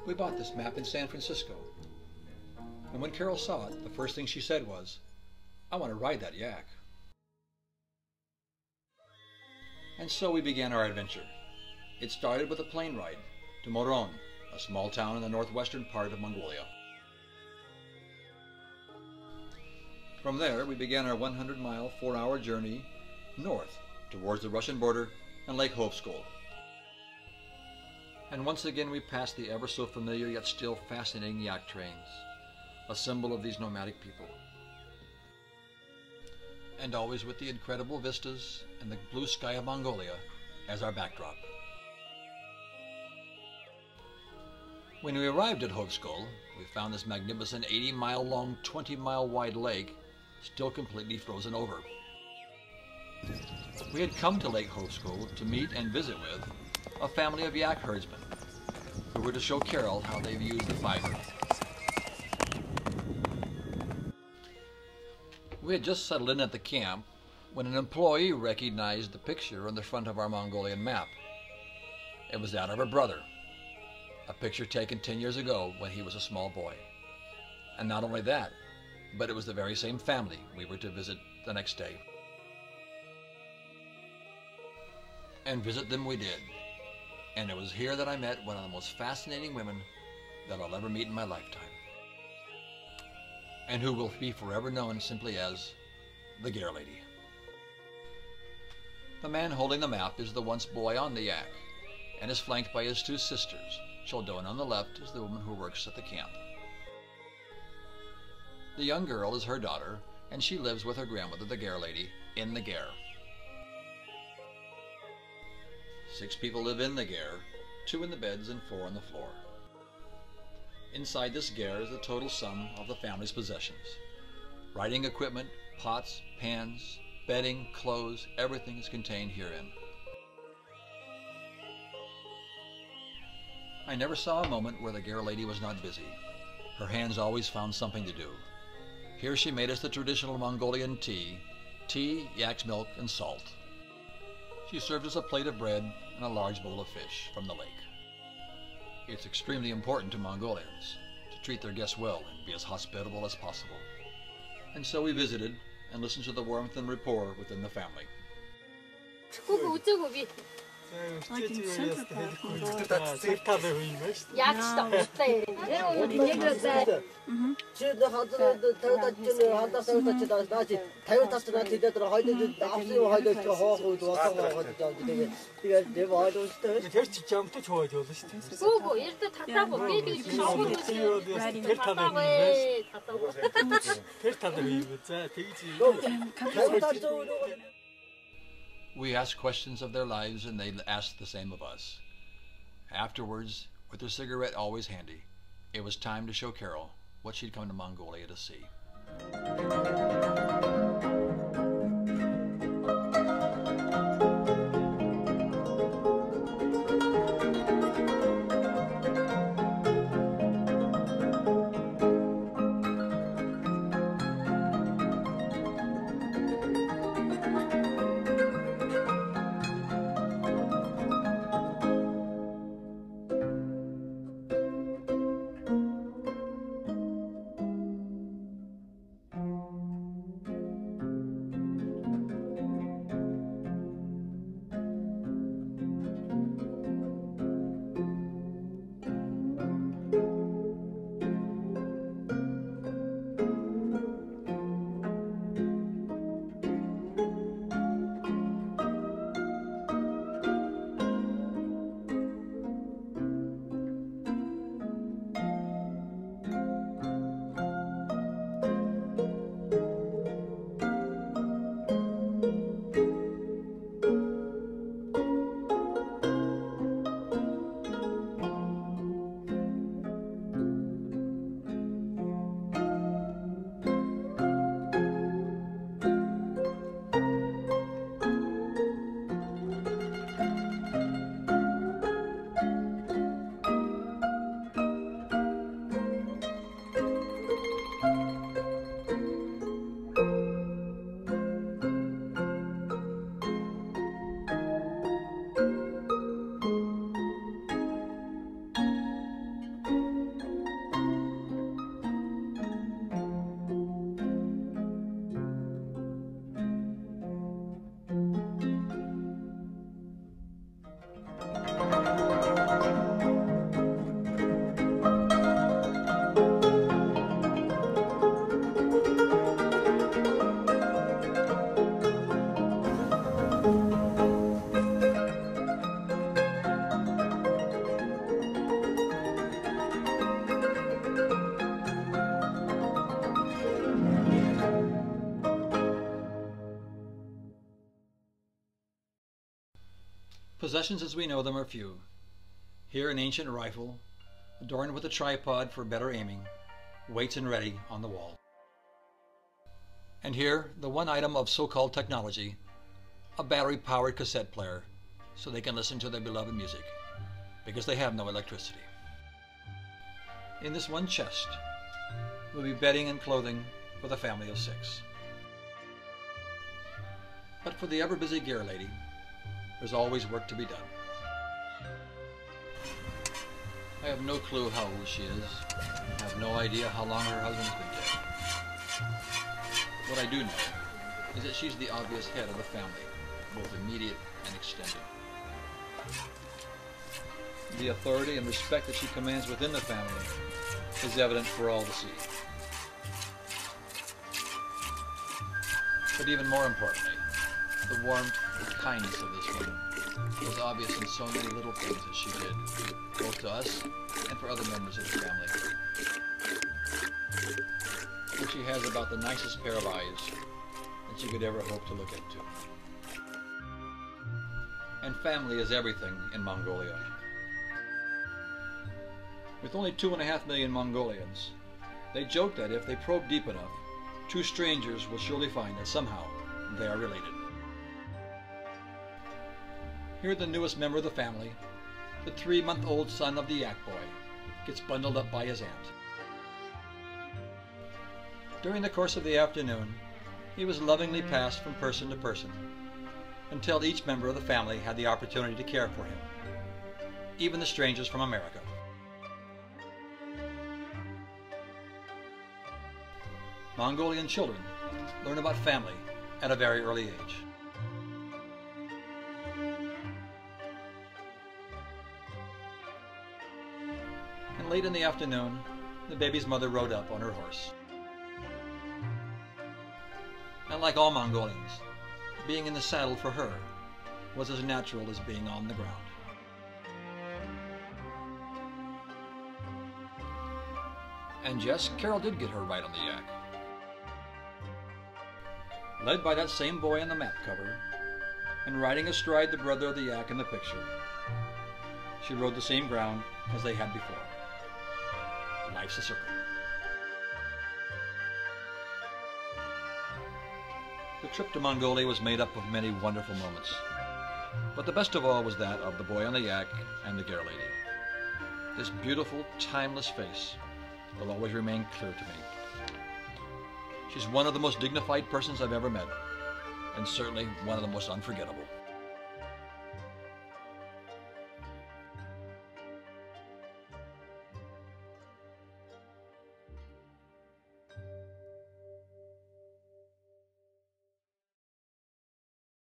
We bought this map in San Francisco. And when Carol saw it, the first thing she said was, "I want to ride that yak." And so we began our adventure. It started with a plane ride to Moron, a small town in the northwestern part of Mongolia. From there, we began our 100-mile, 4-hour journey north towards the Russian border and Lake Hovskol. And once again we passed the ever so familiar yet still fascinating yak trains, a symbol of these nomadic people. And always with the incredible vistas and the blue sky of Mongolia as our backdrop. When we arrived at Hovskol, we found this magnificent 80-mile long, 20-mile wide lake still completely frozen over. We had come to Lake Hovskol to meet and visit with a family of yak herdsmen who were to show Carol how they've used the fiber. We had just settled in at the camp when an employee recognized the picture on the front of our Mongolian map. It was that of her brother, a picture taken 10 years ago when he was a small boy. And not only that, but it was the very same family we were to visit the next day. And visit them we did. And it was here that I met one of the most fascinating women that I'll ever meet in my lifetime. And who will be forever known simply as the Ger Lady. The man holding the map is the once boy on the yak, and is flanked by his 2 sisters. Choldon on the left is the woman who works at the camp. The young girl is her daughter, and she lives with her grandmother, the Ger Lady, in the ger. 6 people live in the ger, 2 in the beds and 4 on the floor. Inside this ger is the total sum of the family's possessions. Riding equipment, pots, pans, bedding, clothes, everything is contained herein. I never saw a moment where the Ger Lady was not busy. Her hands always found something to do. Here she made us the traditional Mongolian tea, yak's milk, and salt. She served us a plate of bread and a large bowl of fish from the lake. It's extremely important to Mongolians to treat their guests well and be as hospitable as possible. And so we visited and listened to the warmth and rapport within the family. We asked questions of their lives and they asked the same of us. Afterwards, with their cigarette always handy, it was time to show Carol what she'd come to Mongolia to see. Possessions as we know them are few. Here an ancient rifle, adorned with a tripod for better aiming, waits and ready on the wall. And here, the one item of so-called technology, a battery-powered cassette player, so they can listen to their beloved music, because they have no electricity. In this one chest will be bedding and clothing for the family of 6. But for the ever-busy Ger Lady, there's always work to be done. I have no clue how old she is. I have no idea how long her husband's been dead. What I do know is that she's the obvious head of the family, both immediate and extended. The authority and respect that she commands within the family is evident for all to see. But even more importantly, the warmth and kindness of this woman was obvious in so many little things that she did, both to us and for other members of the family. And she has about the nicest pair of eyes that you could ever hope to look into. And family is everything in Mongolia. With only 2.5 million Mongolians, they joke that if they probe deep enough, 2 strangers will surely find that somehow they are related. Here the newest member of the family, the 3-month-old son of the yak boy, gets bundled up by his aunt. During the course of the afternoon, he was lovingly passed from person to person, until each member of the family had the opportunity to care for him, even the strangers from America. Mongolian children learn about family at a very early age. And late in the afternoon, the baby's mother rode up on her horse. And like all Mongolians, being in the saddle for her was as natural as being on the ground. And yes, Carol did get her right on the yak. Led by that same boy on the map cover, and riding astride the brother of the yak in the picture, she rode the same ground as they had before. Life's a circle. The trip to Mongolia was made up of many wonderful moments, but the best of all was that of the boy on the yak and the Ger Lady. This beautiful, timeless face will always remain clear to me. She's one of the most dignified persons I've ever met, and certainly one of the most unforgettable.